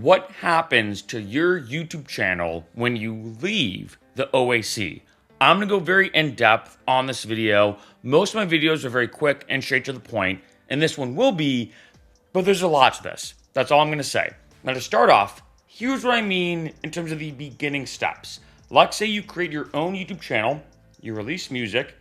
what happens to your YouTube channel when you leave the OAC. I'm going to go very in-depth on this video. Most of my videos are very quick and straight to the point, and this one will be, but there's a lot to this. That's all I'm going to say. Now to start off, here's what I mean in terms of the beginning steps. Let's say you create your own YouTube channel, you release music.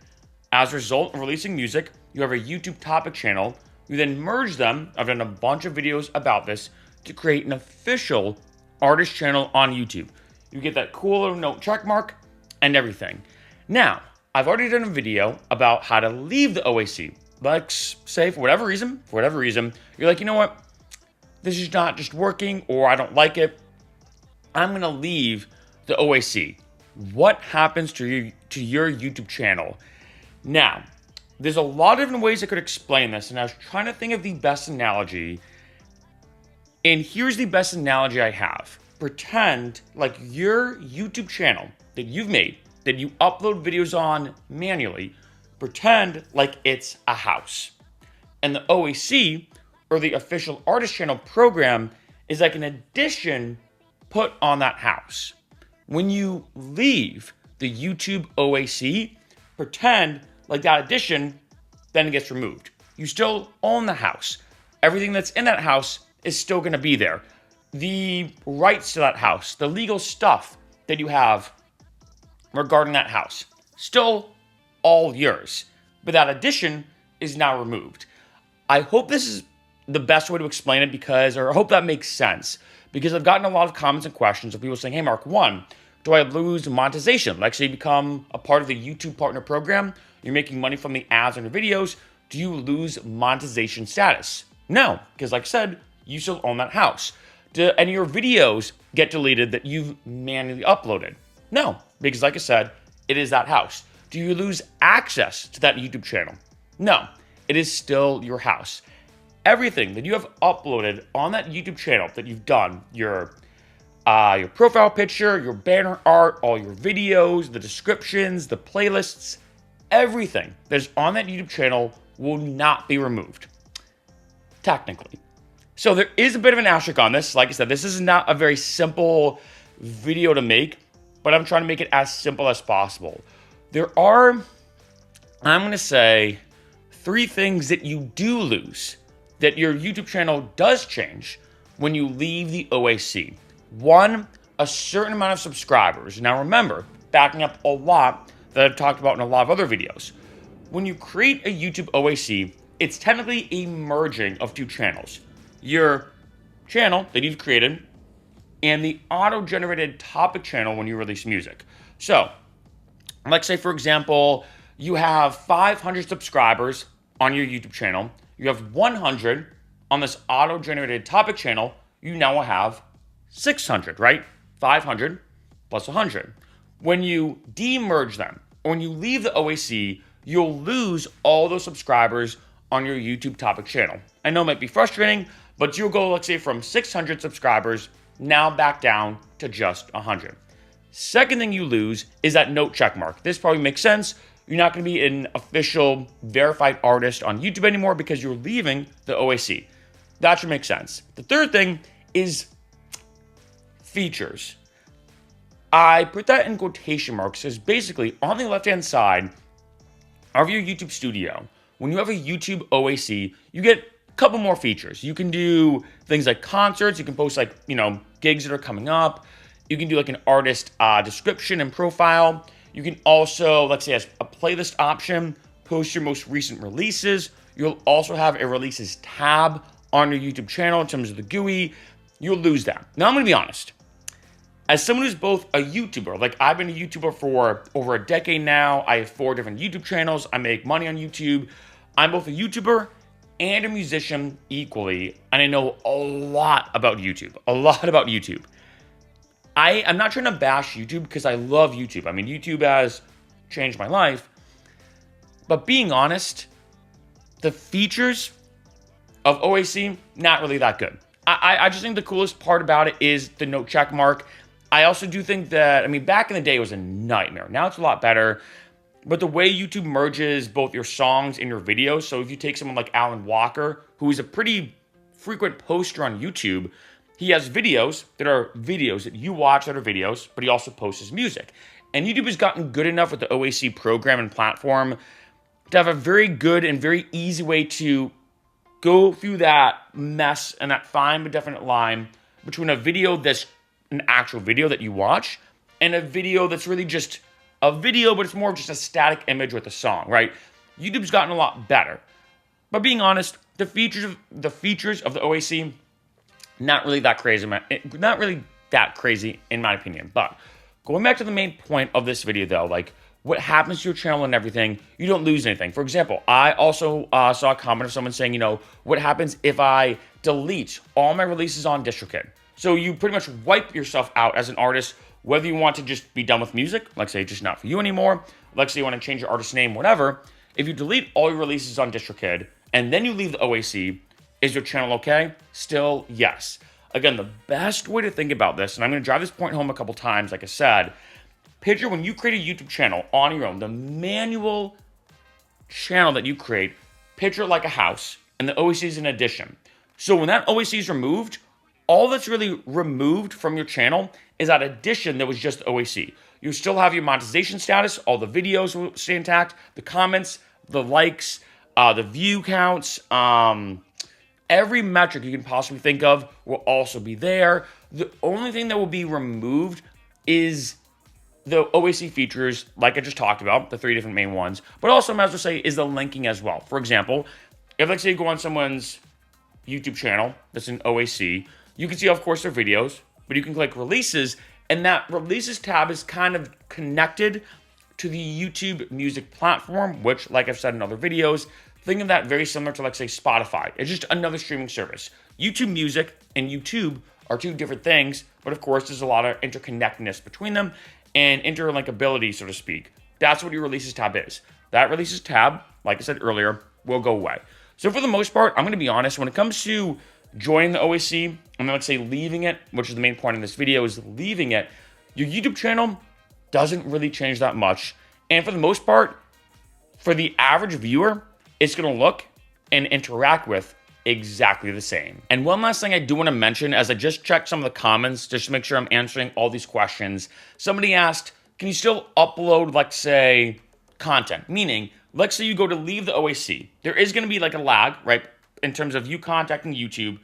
As a result of releasing music, you have a YouTube topic channel. You then merge them. I've done a bunch of videos about this to create an official artist channel on YouTube. You get that cool little note check mark and everything. Now, I've already done a video about how to leave the OAC. Let's say for whatever reason, you're like, you know what? This is not just working, or I don't like it. I'm gonna leave the OAC. What happens to your YouTube channel? Now, there's a lot of different ways I could explain this, and I was trying to think of the best analogy. And here's the best analogy I have. Pretend like your YouTube channel that you've made, that you upload videos on manually, pretend like it's a house. And the OAC, or the official artist channel program, is like an addition put on that house. When you leave the YouTube OAC, pretend like that addition then gets removed. You still own the house. Everything that's in that house is still going to be there. The rights to that house, the legal stuff that you have regarding that house, still all yours. But that addition is now removed. I hope this is the best way to explain it or I hope that makes sense. Because I've gotten a lot of comments and questions of people saying, hey Mark, one, do I lose monetization? Like say you become a part of the YouTube partner program, you're making money from the ads on your videos, do you lose monetization status? No, because like I said, you still own that house. Do any of your videos get deleted that you've manually uploaded? No, because like I said, it is that house. Do you lose access to that YouTube channel? No, it is still your house. Everything that you have uploaded on that YouTube channel that you've done, your profile picture, your banner art, all your videos, the descriptions, the playlists, everything that's on that YouTube channel will not be removed, technically. So there is a bit of an asterisk on this. Like I said, this is not a very simple video to make, but I'm trying to make it as simple as possible. There are, I'm going to say, 3 things that you do lose, that your YouTube channel does change when you leave the OAC. 1, a certain amount of subscribers. Now remember, backing up a lot that I've talked about in a lot of other videos. When you create a YouTube OAC, it's technically a merging of 2 channels. Your channel that you've created and the auto-generated topic channel when you release music. So, let's say for example, you have 500 subscribers on your YouTube channel. You have 100 on this auto-generated topic channel. You now will have 600, right? 500 plus 100. When you demerge them, or when you leave the OAC, you'll lose all those subscribers on your YouTube topic channel. I know it might be frustrating, but you'll go, let's say, from 600 subscribers now back down to just 100. Second thing you lose is that note check mark. This probably makes sense. You're not going to be an official verified artist on YouTube anymore because you're leaving the OAC. That should make sense. The third thing is features. I put that in quotation marks because basically on the left-hand side of your YouTube studio, when you have a YouTube OAC, you get a couple more features. You can do things like concerts. You can post like, gigs that are coming up. You can do like an artist description and profile. You can also, let's say, as a playlist option, post your most recent releases. You'll also have a releases tab on your YouTube channel in terms of the GUI. You'll lose that. Now, I'm going to be honest. As someone who's both a YouTuber, like I've been a YouTuber for over a decade now. I have 4 different YouTube channels. I make money on YouTube. I'm both a YouTuber and a musician equally. And I know a lot about YouTube. I'm not trying to bash YouTube because I love YouTube. I mean, YouTube has changed my life. But being honest, the features of OAC, not really that good. I just think the coolest part about it is the note check mark. I also do think that, back in the day it was a nightmare. Now it's a lot better. But the way YouTube merges both your songs and your videos, so if you take someone like Alan Walker, who is a pretty frequent poster on YouTube, he has videos that you watch that are videos, but he also posts his music. And YouTube has gotten good enough with the OAC program and platform to have a very good and very easy way to go through that mess and that fine but definite line between a video that's an actual video that you watch and a video that's really just a video, but it's more just a static image with a song, right? YouTube's gotten a lot better. But being honest, the features of the OAC, not really that crazy in my opinion. But going back to the main point of this video though, like what happens to your channel and everything, you don't lose anything. For example, I also saw a comment of someone saying, what happens if I delete all my releases on DistroKid? So you pretty much wipe yourself out as an artist, whether you want to just be done with music, like say just not for you anymore, like say you want to change your artist name, whatever. If you delete all your releases on DistroKid and then you leave the OAC, is your channel okay? Still, yes. Again, the best way to think about this, and I'm going to drive this point home a couple times, like I said, picture when you create a YouTube channel on your own, the manual channel that you create, picture it like a house, and the OAC is an addition. So when that OAC is removed, all that's really removed from your channel is that addition that was just OAC. You still have your monetization status, all the videos will stay intact, the comments, the likes, the view counts, every metric you can possibly think of will also be there. The only thing that will be removed is the OAC features, like I just talked about, the 3 different main ones, but also, I might as well say, is the linking as well. For example, if let's say you go on someone's YouTube channel that's in OAC, you can see, of course, their videos, but you can click releases, and that releases tab is kind of connected to the YouTube music platform, which, like I've said in other videos, think of that very similar to, like, say, Spotify. It's just another streaming service. YouTube Music and YouTube are 2 different things, but of course, there's a lot of interconnectedness between them and interlinkability, so to speak. That's what your releases tab is. That releases tab, like I said earlier, will go away. So for the most part, I'm going to be honest, when it comes to joining the OAC, and then let's say leaving it, which is the main point in this video, is leaving it, your YouTube channel doesn't really change that much. And for the most part, for the average viewer, it's going to look and interact with exactly the same. And one last thing I do want to mention, as I just checked some of the comments just to make sure I'm answering all these questions, somebody asked, can you still upload, like, say, content? Meaning, let's say you go to leave the OAC. There is going to be like a lag, right, in terms of you contacting YouTube,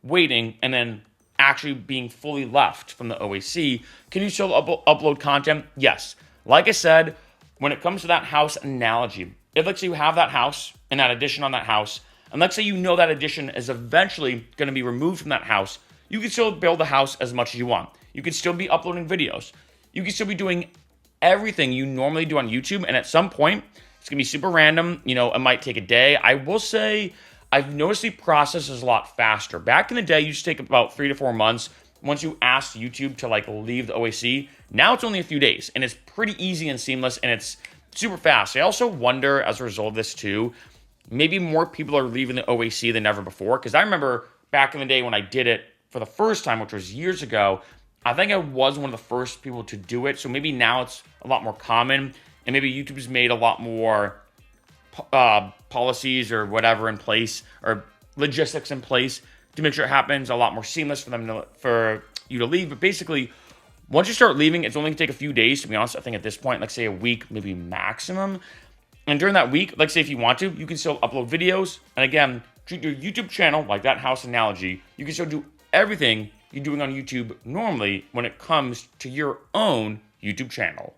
waiting, and then actually being fully left from the OAC. Can you still upload content? Yes. Like I said, when it comes to that house analogy, if let's say you have that house and that addition on that house, and let's say you know that addition is eventually going to be removed from that house, you can still build the house as much as you want. You can still be uploading videos. You can still be doing everything you normally do on YouTube, and at some point, it's going to be super random. It might take a day. I will say I've noticed the process is a lot faster. Back in the day, it used to take about 3 to 4 months once you asked YouTube to like leave the OAC. Now it's only a few days, and it's pretty easy and seamless, and it's super fast. I also wonder, as a result of this too, maybe more people are leaving the OAC than ever before. Because I remember back in the day when I did it for the first time, which was years ago, I think I was one of the first people to do it. So maybe now it's a lot more common, and maybe YouTube's made a lot more policies or whatever in place, or logistics in place to make sure it happens a lot more seamless for you to leave. But basically, once you start leaving, it's only going to take a few days, to be honest. I think at this point, like say a week, maybe maximum. And during that week, like say if you want to, you can still upload videos. And again, treat your YouTube channel like that house analogy. You can still do everything you're doing on YouTube normally when it comes to your own YouTube channel.